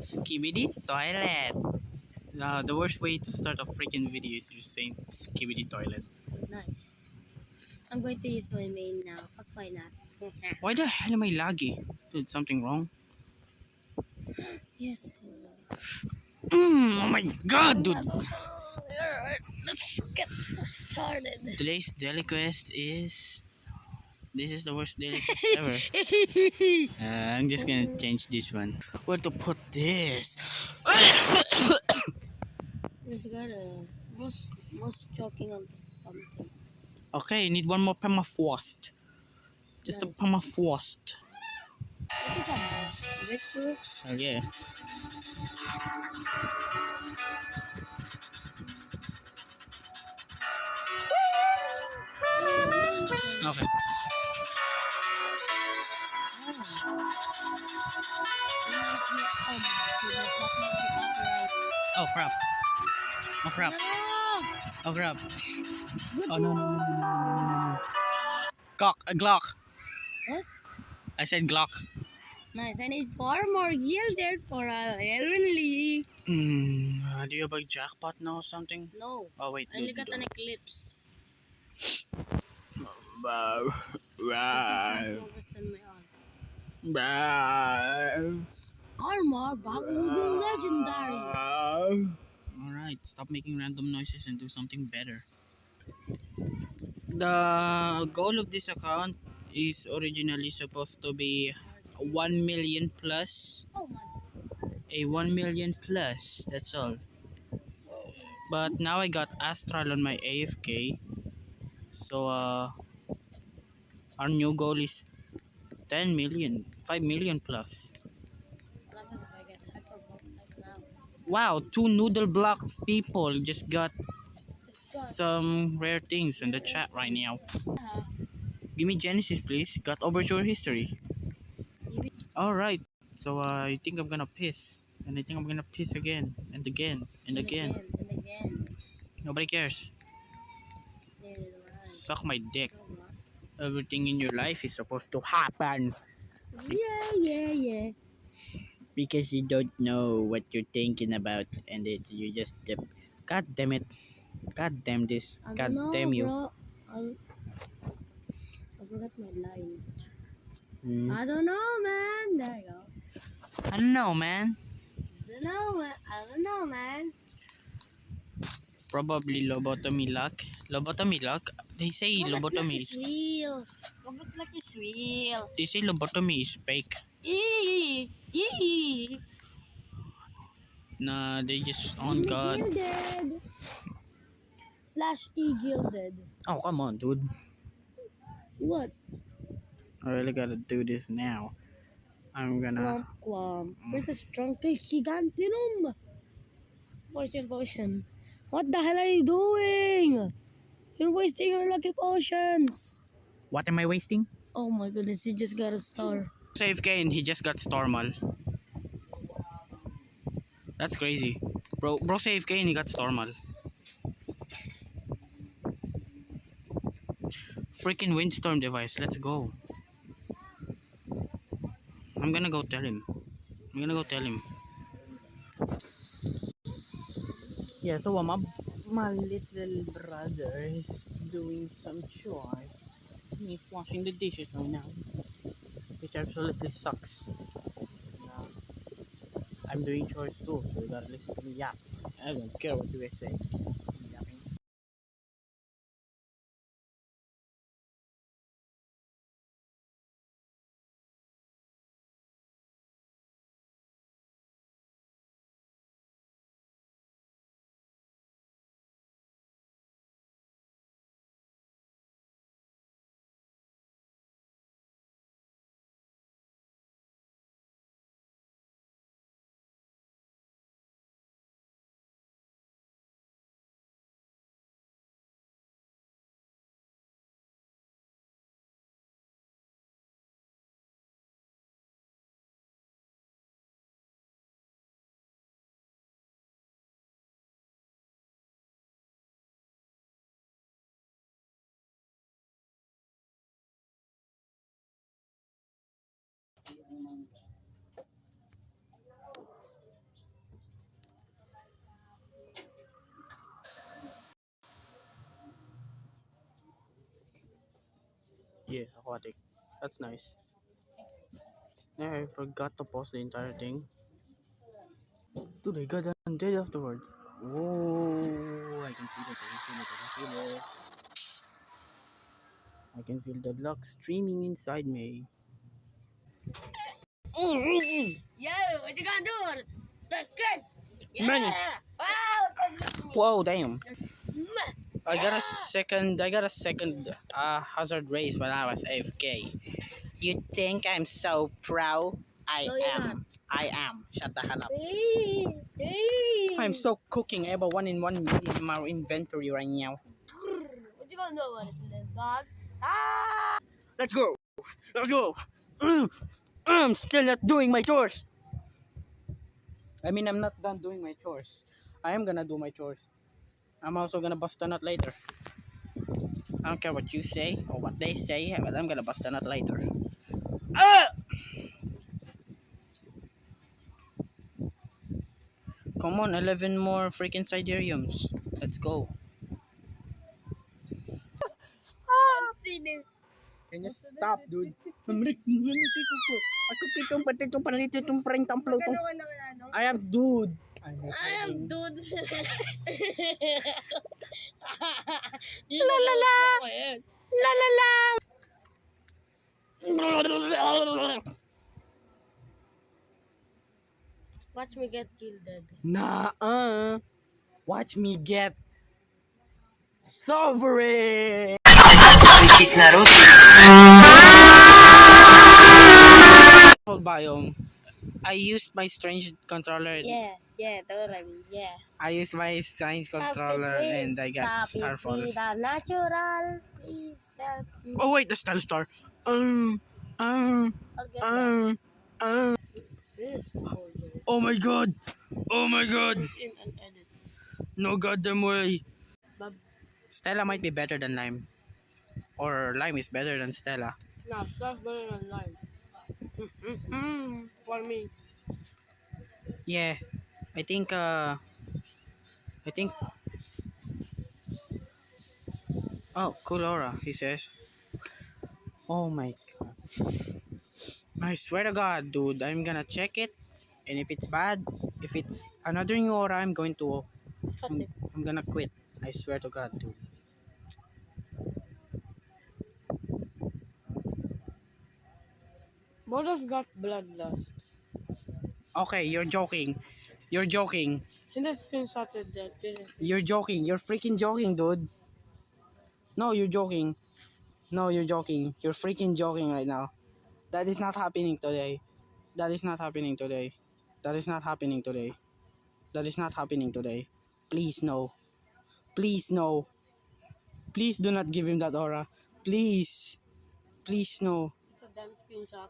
Skibidi toilet. The worst way to start a freaking video is just saying skibidi toilet. Nice. I'm going to use my main now, cause why not? Why the hell am I laggy? Did something wrong? Yes. Oh my god, dude! Alright, let's get started. Today's daily quest is... This is the worst daily quest ever. I'm just gonna change this one. Where to put this? Just gotta most choking onto something. Okay, I need one more permafrost. Just a Nice. permafrost. What is that? Breakthrough? Oh yeah. Okay. Reminds me goodness, that might be copyright. Oh crap. Oh crap. No! Oh crap. Good. Oh no. Glock. What? I said Glock. Nice, I need 4 more gilded for Elwin. Do you have a jackpot now or something? No, Oh wait, I only got an eclipse. Wow. This is more focused than my arm. Wow. Armor, Bagulugong Legendary. Alright, stop making random noises and do something better. The goal of this account is originally supposed to be 1 million plus. Oh man. A 1 million plus, that's all. But now I got Astral on my AFK. So our new goal is 10 million, 5 million plus. What happens if I get hyperbolic like now? Wow, 2 noodle blocks people just got It's got. some rare things in the chat right now. Give me Genesis please, got Overture History. Alright, so I think I'm gonna piss. And I think I'm gonna piss again and again and again. And again. Nobody cares. Yeah, right. Suck my dick. Everything in your life is supposed to happen. Yeah. Because you don't know what you're thinking about and you just God damn it. God damn this. I God don't know, damn you. bro. I forgot my line. Hmm. I don't know, man. There you go. I don't know, man. I don't know, man. Probably lobotomy luck. Lobotomy luck? They say lobotomy is... real. Robot luck is real. They say lobotomy is fake. Eee. Nah, they just on God. Gilded. /E gilded. Oh, come on, dude. What? I really gotta do this now. I'm gonna... Clump. British Drunky Gigantinum. Potion. What the hell are you doing? You're wasting your lucky potions. What am I wasting? Oh my goodness, you just got a star. Save Kane, he just got Stormal. That's crazy. Bro save Kane, he got Stormal. Freaking Windstorm device, let's go. I'm gonna go tell him. Yeah, so my little brother is doing some chores. He's washing the dishes right now, which absolutely sucks. I'm doing chores too, so you gotta listen to me yap. I don't care what you guys say. I'm yapping. aquatic. That's nice. Yeah, I forgot to pause the entire thing. Dude, I got undead afterwards. Whoa, I can feel it, I can feel it, I can feel it. I can feel the luck streaming inside me. Yeah, what you gonna do? Look good. Money. Wow. Whoa, damn. I got a second hazard race when I was AFK. You think I'm so pro? I No, you're am. not. I am. Shut the hell up. Hey, hey. I'm so cooking. I have a 1 in 1 million in my inventory right now. What you gonna do about it, then, dog? Ah! Let's go. Let's go. Mm, I'm still not doing my chores. I mean, I'm not done doing my chores. I am gonna do my chores. I'm also gonna bust a nut later. I don't care what you say or what they say, but I'm gonna bust a nut later. Ah! Come on, 11 more freaking Sideriums. Let's go. Let's see this. Can you stop, dude? Ako titong patitong panitong parang tamplo tong. Ano ka na ano? I am dude. I am dude. La la la. La la la. Watch me get killed dead. Nah, watch me get sovereign. Full biome. I used my strange controller. Yeah, totally, yeah. I used my strange Stop controller it, and I got stop it Starfall. with the natural. Please help me. Oh wait, the Star. Um, um, I'll get that. um. This folder. Oh my god. Oh my god. Put in and edit. No goddamn way. Bob. Stella might be better than Lime. Or Lime is better than Stella. No, stuff better than lime. For me. Yeah. I think oh, cool aura, he says. Oh my god. I swear to god, dude, I'm gonna check it. And if it's bad, if it's another new aura, Cut it. I'm gonna quit. I swear to god, dude. Both got bloodlust. Okay, you're joking. You're joking. He just screenshotted that, didn't he? You're joking. You're freaking joking, dude. No, you're joking. No, you're joking. You're freaking joking right now. That is not happening today. That is not happening today. That is not happening today. That is not happening today. Please no. Please no. Please do not give him that aura. Please. Please no. It's a damn screenshot.